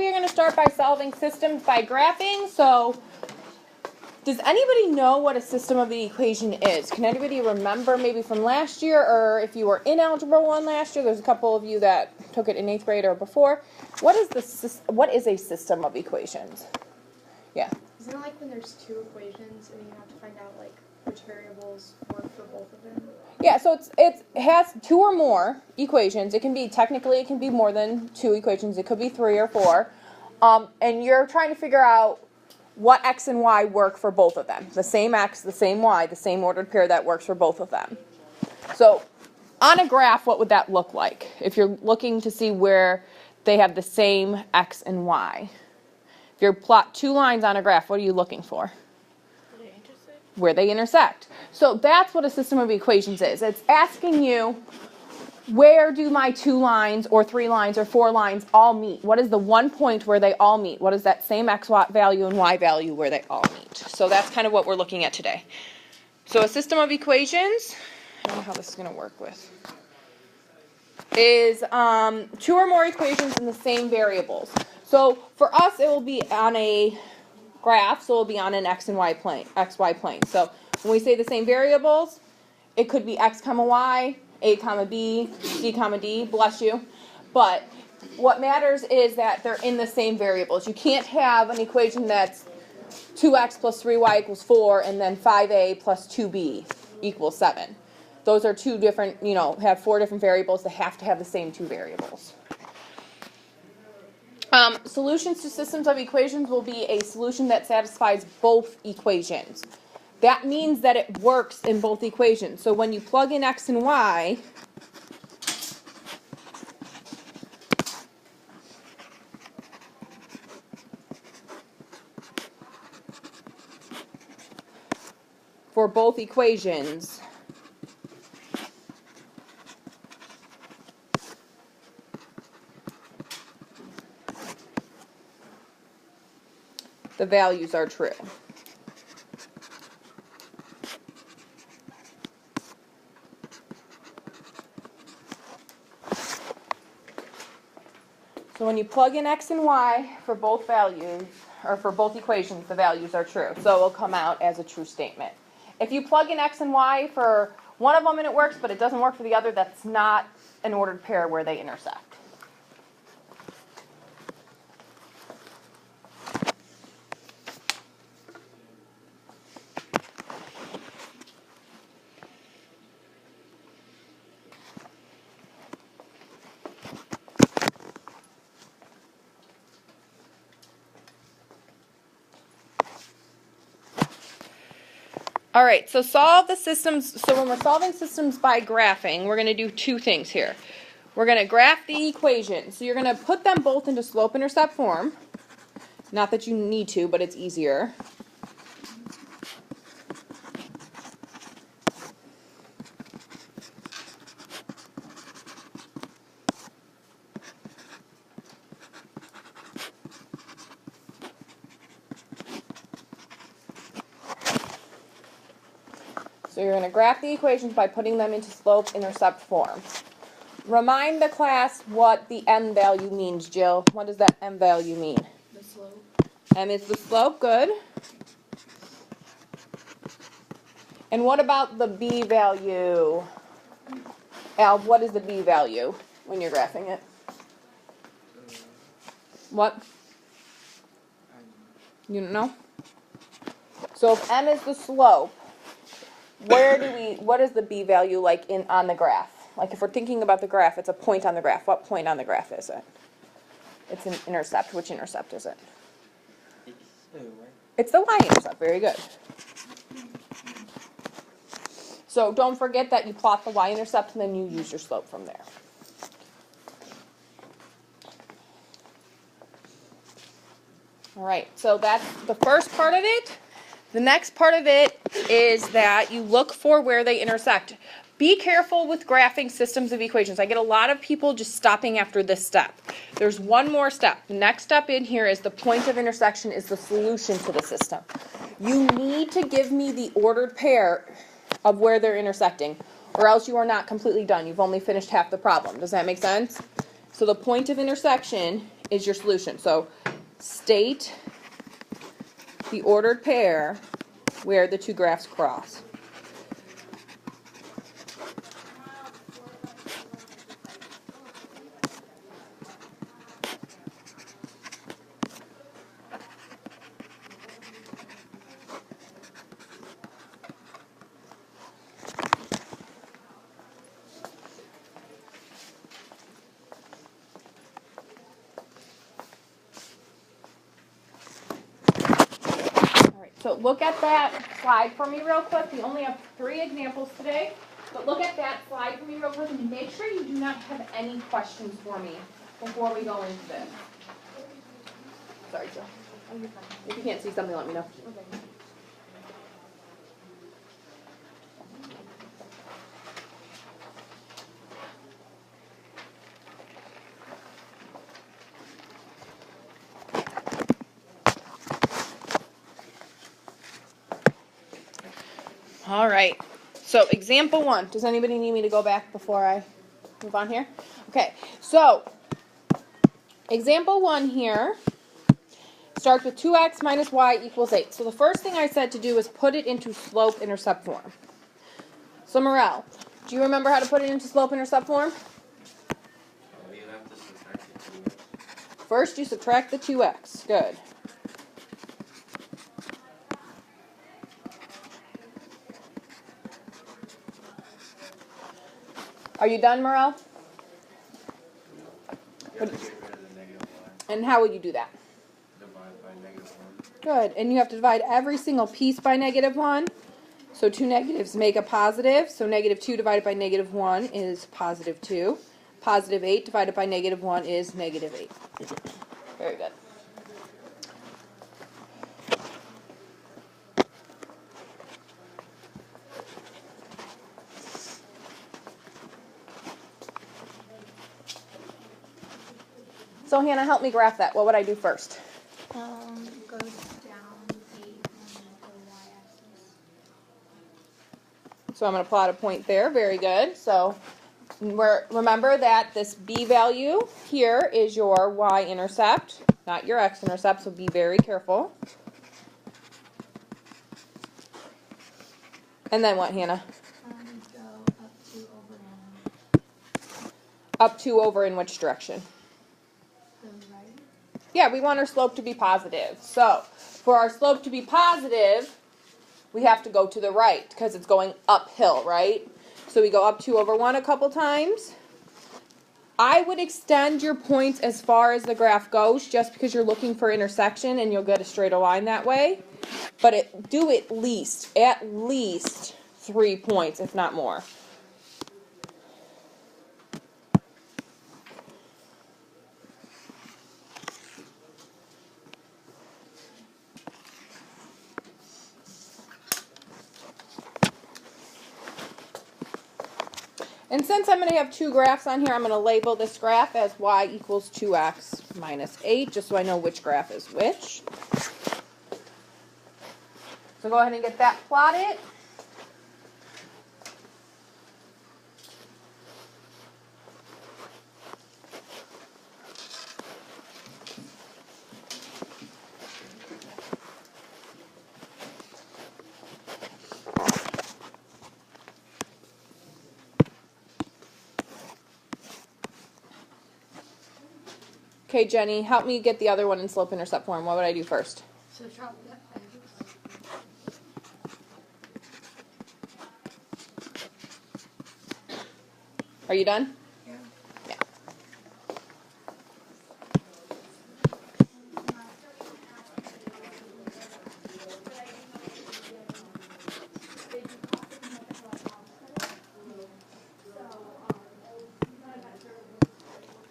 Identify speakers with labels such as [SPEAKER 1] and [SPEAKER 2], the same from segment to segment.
[SPEAKER 1] We're going to start by solving systems by graphing. So, does anybody know what a system of the equation is? Can anybody remember maybe from last year, or if you were in Algebra 1 last year, there's a couple of you that took it in 8th grade or before. What is a system of equations? Yeah.
[SPEAKER 2] Isn't it like when there's two equations and you have to find out like which variables work for both of them?
[SPEAKER 1] Yeah, so it has two or more equations. It can be more than two equations. It could be 3 or 4. And you're trying to figure out what x and y work for both of them. The same x, the same y, the same ordered pair that works for both of them. So on a graph, what would that look like? If you're looking to see where they have the same x and y. If you plot two lines on a graph, what are you looking for? Where they intersect. So that's what a system of equations is. It's asking you, where do my 2 lines or 3 lines or 4 lines all meet? What is the one point where they all meet? What is that same x value and y value where they all meet? So that's kind of what we're looking at today. So a system of equations, I don't know how this is going to work with, is 2 or more equations in the same variables. So for us, it will be on a graph, so it'll be on an x and y plane, xy plane. So when we say the same variables, it could be x comma y, a comma b, c comma d, bless you. But what matters is that they're in the same variables. You can't have an equation that's 2x plus 3y equals 4 and then 5a plus 2b equals 7. Those are two different, have 4 different variables that have to have the same 2 variables. Solutions to systems of equations will be a solution that satisfies both equations. That means that it works in both equations. So when you plug in x and y, for both equations, the values are true. So when you plug in x and y for both values, or for both equations, the values are true. So it will come out as a true statement. If you plug in x and y for one of them and it works, but it doesn't work for the other, that's not an ordered pair where they intersect. All right, so solve the systems. So when we're solving systems by graphing, we're going to do 2 things here. We're going to graph the equation. So you're going to put them both into slope-intercept form. Not that you need to, but it's easier. So you're going to graph the equations by putting them into slope-intercept form. Remind the class what the m value means, Jill. What does that m value mean?
[SPEAKER 2] The slope.
[SPEAKER 1] M is the slope, good. And what about the b value? Al, what is the b value when you're graphing it? What? You don't know? So if m is the slope, what is the b value like on the graph? Like if we're thinking about the graph, it's a point on the graph. What point on the graph is it? It's an intercept. Which intercept is it? It's the y-intercept. Very good. So don't forget that you plot the y-intercept and then you use your slope from there. All right, so that's the first part of it. The next part of it is that you look for where they intersect. Be careful with graphing systems of equations. I get a lot of people just stopping after this step. There's one more step. The next step in here is the point of intersection is the solution to the system. You need to give me the ordered pair of where they're intersecting, or else you are not completely done. You've only finished half the problem. Does that make sense? So the point of intersection is your solution. So state the ordered pair where the two graphs cross. So look at that slide for me real quick. We only have 3 examples today, but look at that slide for me real quick and make sure you do not have any questions for me before we go into this. Sorry, Jill. If you can't see something, let me know.
[SPEAKER 2] Okay.
[SPEAKER 1] All right. So example 1. Does anybody need me to go back before I move on here? Okay. So example 1 here starts with 2x minus y equals 8. So the first thing I said to do is put it into slope-intercept form. So Morel, do you remember how to put it into slope-intercept form?
[SPEAKER 3] You have to subtract the 2x.
[SPEAKER 1] First you subtract the 2x. Good. Are you done, Morel?
[SPEAKER 3] You have to get rid of the negative y.
[SPEAKER 1] And how would you do that?
[SPEAKER 3] Divide by negative 1.
[SPEAKER 1] Good. And you have to divide every single piece by negative 1. So 2 negatives make a positive. So negative 2 divided by negative 1 is positive 2. Positive 8 divided by negative 1 is negative 8. Very good. So Hannah, help me graph that. What would I do first?
[SPEAKER 2] Goes down 8 on the y-axis.
[SPEAKER 1] So I'm going to plot a point there. Very good. So remember that this b value here is your y-intercept, not your x-intercept, so be very careful. And then what, Hannah?
[SPEAKER 2] Go up 2 over 1.
[SPEAKER 1] Up 2 over in which direction?
[SPEAKER 2] The right.
[SPEAKER 1] Yeah, we want our slope to be positive. So for our slope to be positive, we have to go to the right because it's going uphill, right? So we go up 2 over 1 a couple times. I would extend your points as far as the graph goes just because you're looking for intersection and you'll get a straighter line that way. But do at least 3 points, if not more. And since I'm going to have 2 graphs on here, I'm going to label this graph as y equals 2x minus 8, just so I know which graph is which. So go ahead and get that plotted. Okay, Jenny, help me get the other one in slope-intercept form. What would I do first?
[SPEAKER 2] So drop that
[SPEAKER 1] Are you done?
[SPEAKER 2] Yeah.
[SPEAKER 1] Yeah.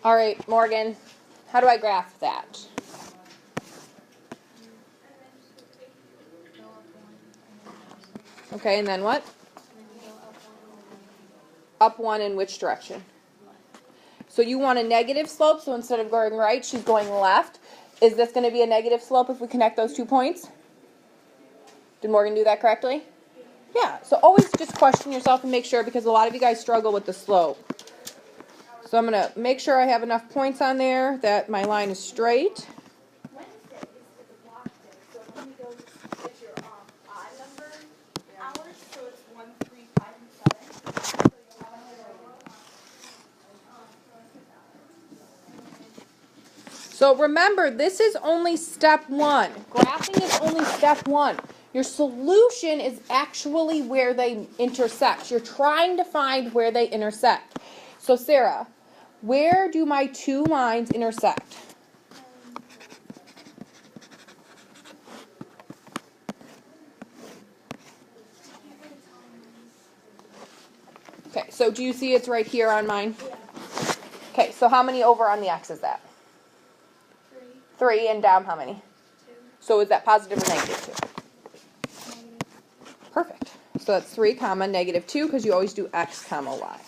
[SPEAKER 1] All right, Morgan, how do I graph that? Okay, and then what? Up 1 in which direction? So you want a negative slope, so instead of going right, she's going left. Is this going to be a negative slope if we connect those 2 points? Did Morgan do that correctly? Yeah, so always just question yourself and make sure because a lot of you guys struggle with the slope. So I'm going to make sure I have enough points on there that my line is straight.
[SPEAKER 4] Wednesday is the block day, so when you go get your odd number hours, so it's 1, 3, 5, and 7. So you'll have
[SPEAKER 1] So remember, this is only step one. Graphing is only step one. Your solution is actually where they intersect. You're trying to find where they intersect. So Sarah, where do my two lines intersect? Okay, so do you see it's right here on mine? Okay, so how many over on the x is that? 3, and down how many?
[SPEAKER 2] 2.
[SPEAKER 1] So is that positive or negative 2? Perfect. So that's 3 comma negative 2 because you always do x comma y.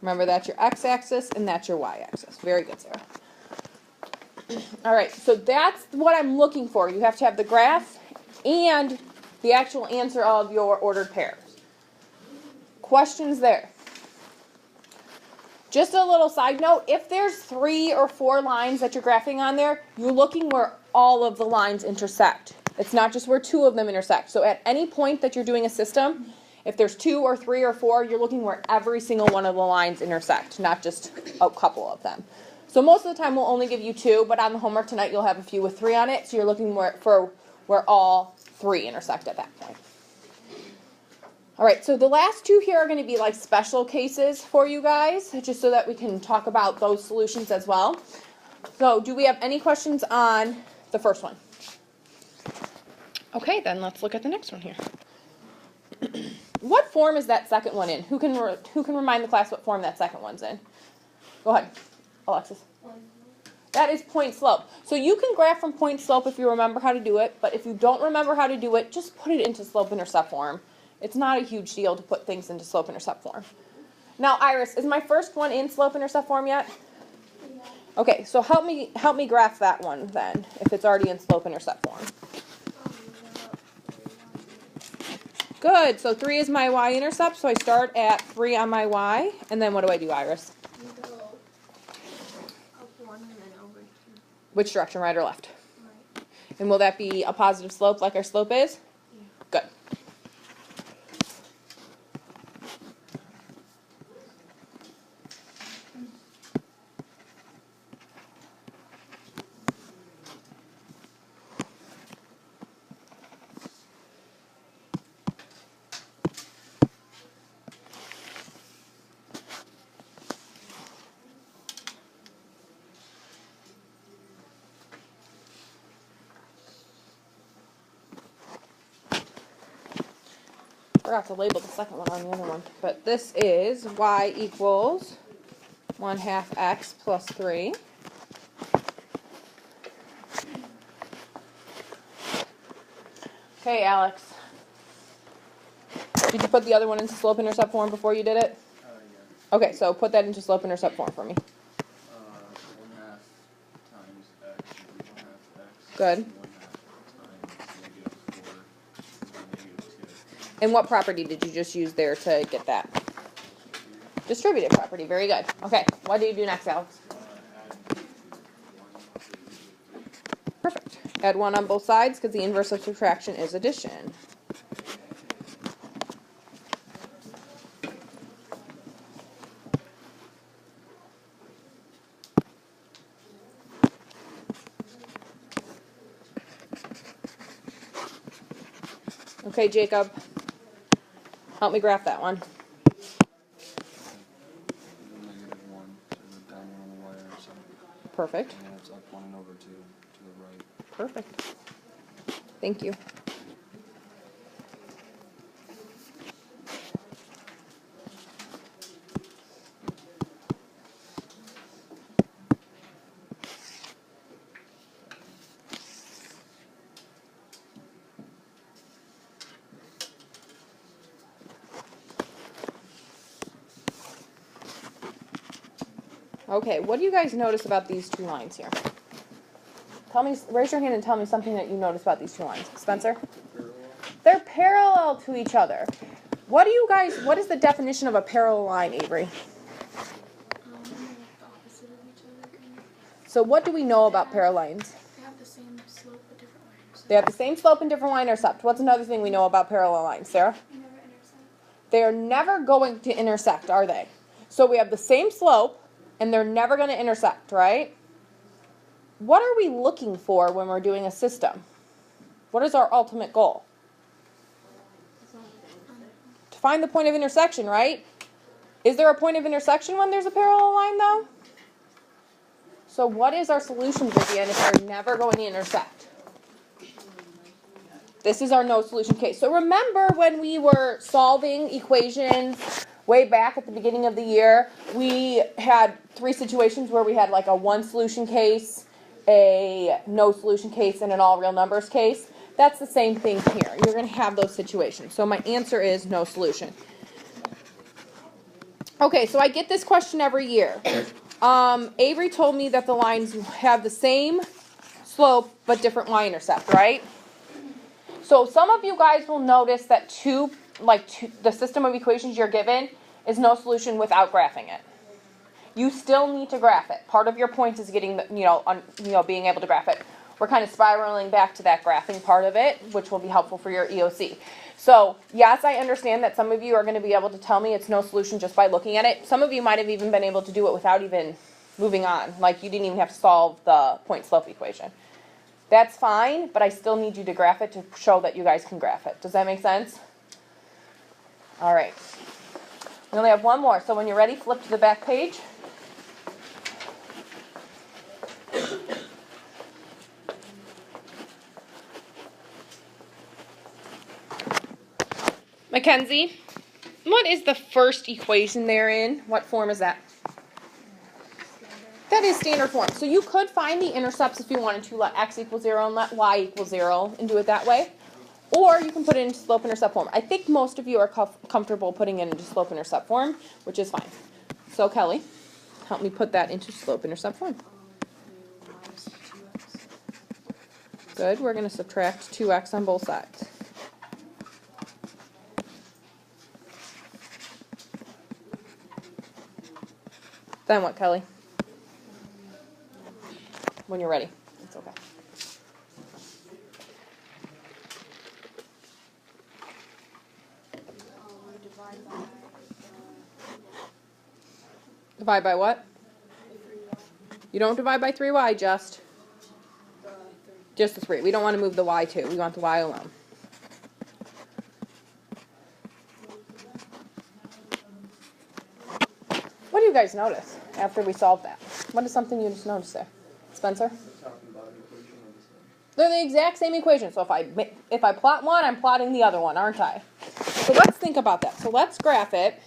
[SPEAKER 1] Remember that's your x-axis and that's your y-axis. Very good, Sarah. All right, so that's what I'm looking for. You have to have the graph and the actual answer of your ordered pairs. Questions there? Just a little side note, if there's 3 or 4 lines that you're graphing on there, you're looking where all of the lines intersect. It's not just where 2 of them intersect. So at any point that you're doing a system, if there's 2 or 3 or 4, you're looking where every single one of the lines intersect, not just a couple of them. So most of the time we'll only give you 2, but on the homework tonight you'll have a few with 3 on it, so you're looking for where all 3 intersect at that point. All right, so the last 2 here are going to be like special cases for you guys, just so that we can talk about those solutions as well. So do we have any questions on the first one? Okay, then let's look at the next one here. What form is that second one in? Who can remind the class what form that second one's in? Go ahead, Alexis. That is point slope. So you can graph from point slope if you remember how to do it, but if you don't remember how to do it, just put it into slope intercept form. It's not a huge deal to put things into slope intercept form. Now, Iris, is my first one in slope intercept form yet?
[SPEAKER 2] Yeah.
[SPEAKER 1] Okay, so help me graph that one then, if it's already in slope intercept form. Good, so 3 is my y-intercept, so I start at 3 on my y, and then what do I do, Iris?
[SPEAKER 2] You go up 1 and then over 2.
[SPEAKER 1] Which direction, right or left?
[SPEAKER 2] Right.
[SPEAKER 1] And will that be a positive slope like our slope is?
[SPEAKER 2] Yeah.
[SPEAKER 1] Good. Forgot to label the second one on the other one. But this is y equals 1/2 x plus 3. Okay, Alex. Did you put the other one into slope intercept form before you did it?
[SPEAKER 3] Yeah.
[SPEAKER 1] Okay, so put that into slope intercept form for me.
[SPEAKER 3] 1/2 times x equals 1/2 x.
[SPEAKER 1] Good.
[SPEAKER 3] 1/2 times -4 is -2.
[SPEAKER 1] And what property did you just use there to get that? Distributive property. Very good. Okay, what do you do next, Alex?
[SPEAKER 3] Add 1 to
[SPEAKER 1] Perfect. Add 1 on both sides because the inverse of subtraction is addition. Okay, Jacob. Help me graph that one.
[SPEAKER 3] -1 to down 1 on the y-intercept.
[SPEAKER 1] Perfect.
[SPEAKER 3] And then it's up 1 and over 2 to the right.
[SPEAKER 1] Perfect. Thank you. Okay, what do you guys notice about these 2 lines here? Tell me, raise your hand and tell me something that you notice about these 2 lines. Spencer? They're parallel to each other. What is the definition of a parallel line, Avery? So what do we know about parallel lines?
[SPEAKER 2] They have the same slope but different lines.
[SPEAKER 1] They have the same slope and different line intercept. What's another thing we know about parallel lines, Sarah?
[SPEAKER 2] They never intersect.
[SPEAKER 1] They are never going to intersect, are they? So we have the same slope, and they're never going to intersect, right? What are we looking for when we're doing a system? What is our ultimate goal? To find the point of intersection, right? Is there a point of intersection when there's a parallel line, though? So what is our solution, Vivian, if they're never going to intersect? This is our no solution case. So remember when we were solving equations way back at the beginning of the year, we had 3 situations where we had like a 1 solution case, a no solution case, and an all real numbers case. That's the same thing here. You're going to have those situations. So my answer is no solution. Okay, so I get this question every year. Avery told me that the lines have the same slope but different y-intercept, right? So some of you guys will notice that the system of equations you're given is no solution without graphing it. You still need to graph it. Part of your point is getting being able to graph it. We're kind of spiraling back to that graphing part of it, which will be helpful for your EOC. So yes, I understand that some of you are going to be able to tell me it's no solution just by looking at it. Some of you might have even been able to do it without even moving on. Like you didn't even have to solve the point slope equation. That's fine, but I still need you to graph it to show that you guys can graph it. Does that make sense? All right. We only have one more, so when you're ready, flip to the back page. Mackenzie, what is the first equation they're in? What form is that? That is standard form. So you could find the intercepts if you wanted to, let x equal 0 and let y equal 0 and do it that way. Or you can put it into slope-intercept form. I think most of you are comfortable putting it into slope-intercept form, which is fine. So Kelly, help me put that into slope-intercept form. Good. We're going to subtract 2x on both sides. Then what, Kelly? When you're ready. It's okay. Divide by what? You don't divide by 3y, just the 3. We don't want to move the y too. We want the y alone. What do you guys notice after we solve that? What is something you just noticed there? Spencer? They're the exact same equation. So if I plot one, I'm plotting the other one, aren't I? So let's think about that. So let's graph it,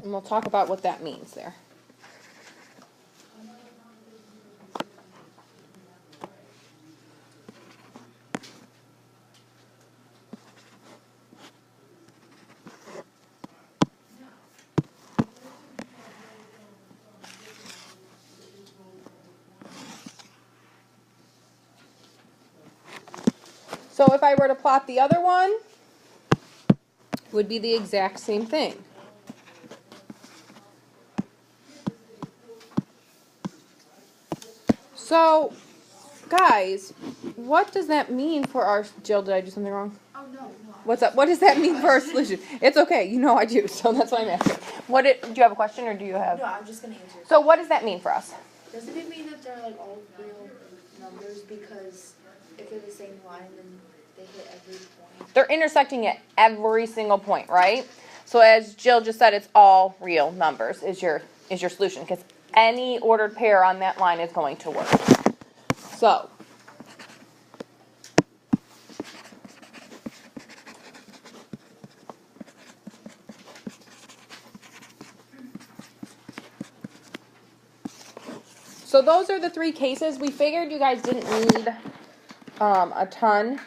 [SPEAKER 1] and we'll talk about what that means there. So if I were to plot the other one, it would be the exact same thing. So, guys, what does that mean for our... Jill, did I do something wrong?
[SPEAKER 2] Oh, no.
[SPEAKER 1] What's up? What does that mean for our solution? It's okay. You know I do, so that's why I'm asking. Do you have a question, or do you have...
[SPEAKER 4] No, I'm just gonna answer.
[SPEAKER 1] So what does that mean for us?
[SPEAKER 4] Doesn't it mean that they're like all real numbers because if they're the same line, then they hit every point?
[SPEAKER 1] They're intersecting at every single point, right? So as Jill just said, it's all real numbers is your solution, because any ordered pair on that line is going to work. So those are the 3 cases. We figured you guys didn't need a ton